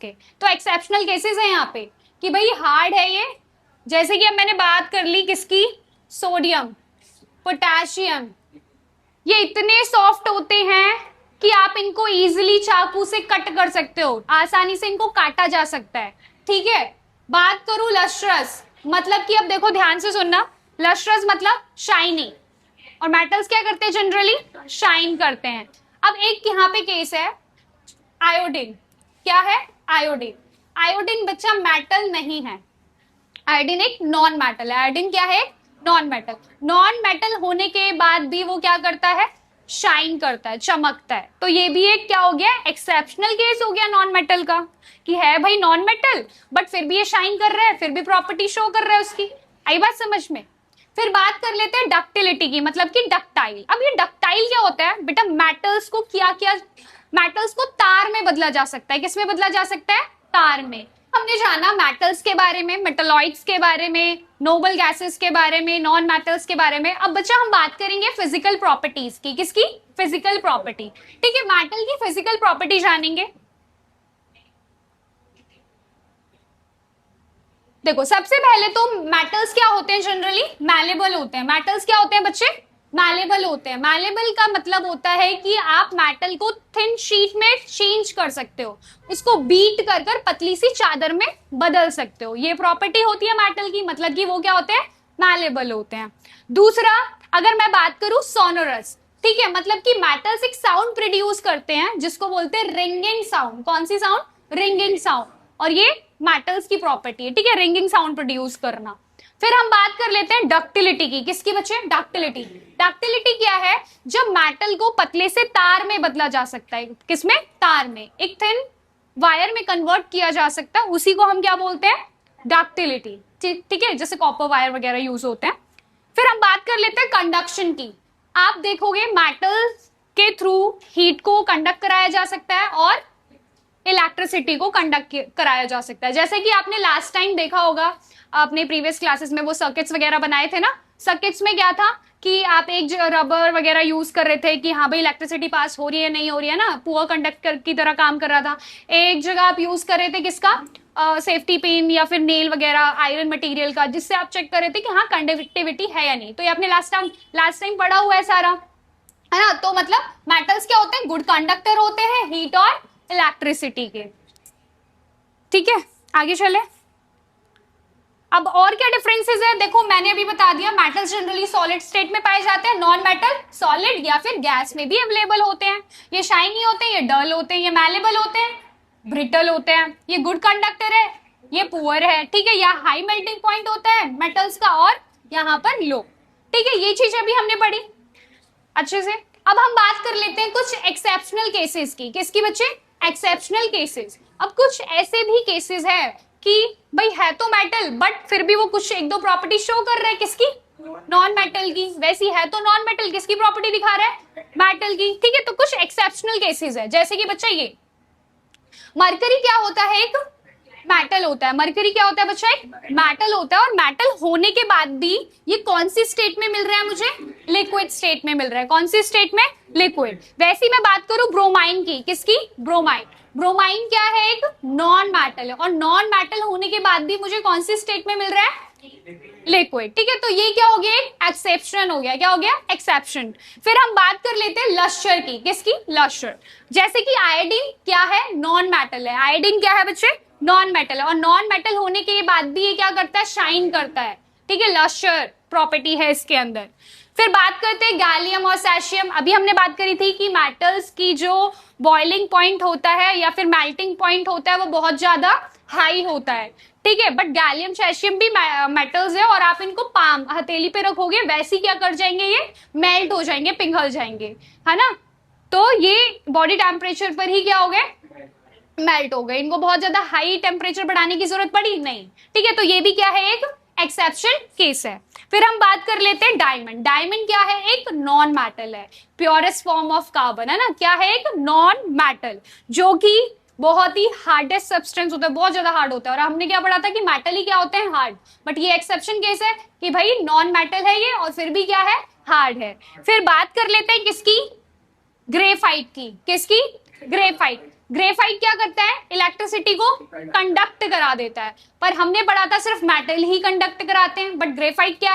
के। तो exceptional cases है यहाँ पे कि भाई हार्ड है ये, जैसे कि अब मैंने बात कर ली किसकी, सोडियम, पोटेशियम, ये इतने सॉफ्ट होते हैं कि आप इनको इजीली चाकू से कट कर सकते हो, आसानी से इनको काटा जा सकता है। ठीक है, बात करूं लस्ट्रस, मतलब कि अब देखो ध्यान से सुनना, लस्ट्रस मतलब शाइनी, और मेटल्स क्या करते हैं जनरली, शाइन करते हैं। अब एक यहाँ पे केस है आयोडीन, क्या है आयोडीन, आयोडीन बच्चा मेटल नहीं है, आयोडीन एक नॉन मेटल है। आयोडीन क्या है, नॉन मेटल, नॉन मेटल होने के बाद भी वो क्या करता है, शाइन करता है, चमकता है। तो ये भी एक क्या हो गया, एक्सेप्शनल केस हो गया नॉन मेटल का, कि है भाई नॉन मेटल बट फिर भी ये शाइन कर रहा है, फिर भी प्रॉपर्टी शो कर रहा है उसकी। आई बात समझ में। फिर बात कर लेते हैं डक्टिलिटी की, मतलब कि डक्टाइल। अब ये डक्टाइल क्या होता है बेटा, मेटल्स को क्या क्या, मेटल्स को तार में बदला जा सकता है, किसमें बदला जा सकता है, तार में। हमने जाना मेटल्स के बारे में, मेटलॉइड्स के बारे में, नोबल गैसेस के बारे में, नॉन मेटल्स के बारे में। अब बच्चा हम बात करेंगे फिजिकल प्रॉपर्टीज की, किसकी, फिजिकल प्रॉपर्टी। ठीक है, मेटल की फिजिकल प्रॉपर्टी जानेंगे। देखो सबसे पहले तो मेटल्स क्या होते हैं, जनरली मैलेबल होते हैं। मेटल्स क्या होते हैं बच्चे, मैलेबल होते हैं। मैलेबल का मतलब होता है कि आप मेटल को थिन शीट में चेंज कर सकते हो, उसको बीट कर कर पतली सी चादर में बदल सकते हो, ये प्रॉपर्टी होती है मेटल की, मतलब कि वो क्या होते हैं, मैलेबल होते हैं। दूसरा, अगर मैं बात करूं सोनोरस, ठीक है, मतलब कि मेटल्स एक साउंड प्रोड्यूस करते हैं जिसको बोलते हैं रिंगिंग साउंड। कौन सी साउंड, रिंगिंग साउंड, और ये मेटल्स की प्रॉपर्टी है। ठीक है, रिंगिंग साउंड प्रोड्यूस करना। फिर हम बात कर लेते हैं डक्टिलिटी की, किसकी बच्चे, डक्टिलिटी। डक्टिलिटी क्या है, जब मेटल को पतले से तार में बदला जा सकता है, किसमें, तार में, एक थिन वायर में कन्वर्ट किया जा सकता है, उसी को हम क्या बोलते हैं, डक्टिलिटी। ठीक है, जैसे कॉपर वायर वगैरह यूज होते हैं। फिर हम बात कर लेते हैं कंडक्शन की। आप देखोगे मेटल के थ्रू हीट को कंडक्ट कराया जा सकता है और इलेक्ट्रिसिटी को कंडक्ट कराया जा सकता है। जैसे कि आपने लास्ट टाइम देखा होगा, आपने प्रीवियस क्लासेस में वो सर्किट्स वगैरह बनाए थे ना, सर्किट्स में क्या था कि आप एक रबर वगैरह यूज कर रहे थे कि हाँ भाई इलेक्ट्रिसिटी पास हो रही है नहीं हो रही है ना, पुअर कंडक्टर की तरह काम कर रहा था। एक जगह आप यूज कर रहे थे किसका, सेफ्टी पिन या फिर नेल वगैरह आयरन मटेरियल का, जिससे आप चेक कर रहे थे कि हाँ कंडक्टिविटी है या नहीं। तो ये आपने लास्ट टाइम पढ़ा हुआ है सारा, है ना। तो मतलब मेटल्स क्या होते हैं, गुड कंडक्टर होते हैं हीट और इलेक्ट्रिसिटी के। ठीक है, आगे चले। अब और क्या डिफरेंसेस है, देखो मैंने अभी बता दिया, मेटल्स जनरली सॉलिड स्टेट में पाए जाते हैं, नॉन मेटल सॉलिड या फिर गैस में भी अवेलेबल होते हैं। ये शाइनी होते हैं, ये डल होते हैं, ये मैलेबल होते हैं, ब्रिटल होते हैं, ये गुड कंडक्टर है, ये पुअर है। ठीक है, यहाँ हाई मेल्टिंग पॉइंट होता है मेटल्स का और यहाँ पर लो। ठीक है, ये चीज अभी हमने पढ़ी अच्छे से। अब हम बात कर लेते हैं कुछ एक्सेप्शनल केसेस की, किसकी बच्चे, एक्सेप्शनल केसेस। अब कुछ ऐसे भी केसेस है कि भाई है तो मेटल बट फिर भी वो कुछ एक दो प्रॉपर्टी शो कर रहा है, किसकी, नॉन मेटल की। वैसी है तो नॉन मेटल, किसकी प्रॉपर्टी दिखा रहा है, मेटल की। ठीक है, तो कुछ एक्सेप्शनल केसेस है, जैसे कि बच्चा ये मरकरी क्या होता है, एक मेटल होता है। मरकरी क्या होता है बच्चा, एक मेटल होता है, और मेटल होने के बाद भी ये कौन सी स्टेट में मिल रहा है मुझे, लिक्विड स्टेट में मिल रहा है। कौन सी स्टेट में, लिक्विड। वैसे मैं बात करूं ब्रोमाइन की, किसकी, ब्रोमाइन। ब्रोमाइन क्या है, एक नॉन मेटल है, और नॉन मेटल होने के बाद भी मुझे कौन सी स्टेट में मिल रहा है, लिक्विड। ठीक है, तो ये क्या हो गया, एक एक्सेप्शन हो गया। क्या हो गया, एक्सेप्शन। फिर हम बात कर लेते हैं लस्टर की, किसकी, लस्टर। जैसे कि आयोडीन क्या है, नॉन मेटल है। आयोडीन क्या है बच्चे, नॉन मेटल है, और नॉन मेटल होने के बाद भी ये क्या करता है, शाइन करता है। ठीक है, लस्टर प्रॉपर्टी है इसके अंदर। फिर बात करते हैं गैलियम और सैशियम। अभी हमने बात करी थी कि मेटल्स की जो बॉइलिंग पॉइंट होता है या फिर मेल्टिंग पॉइंट होता है वो बहुत ज्यादा हाई होता है। ठीक है, बट गैलियम सैशियम भी मेटल्स है, और आप इनको पाम हथेली पे रखोगे वैसे क्या कर जाएंगे, ये मेल्ट हो जाएंगे, पिघल जाएंगे, है ना। तो ये बॉडी टेम्परेचर पर ही क्या हो गए, मेल्ट हो गए, इनको बहुत ज्यादा हाई टेम्परेचर बढ़ाने की जरूरत पड़ी नहीं। ठीक है, तो ये भी क्या है, एक एक्सेप्शन केस है। फिर हम बात कर लेते हैं डायमंड। डायमंड क्या है, एक नॉन मेटल है, प्योरेस्ट फॉर्म ऑफ कार्बन, है ना। क्या है, एक नॉन मेटल, जो कि बहुत ही हार्डेस्ट सब्सटेंस होता है, बहुत ज्यादा हार्ड होता है। और हमने क्या पढ़ा था कि मेटल ही क्या होते हैं, हार्ड। बट ये एक्सेप्शन केस है कि भाई नॉन मेटल है ये, और फिर भी क्या है, हार्ड है। फिर बात कर लेते हैं किसकी, ग्रेफाइट की, किसकी, ग्रेफाइट। ग्रेफाइट क्या करता है? इलेक्ट्रिसिटी को कंडक्ट करा देता है। पर हमने पढ़ा था सिर्फ मेटल ही कंडक्ट कराते हैं, बट ग्रेफाइट क्या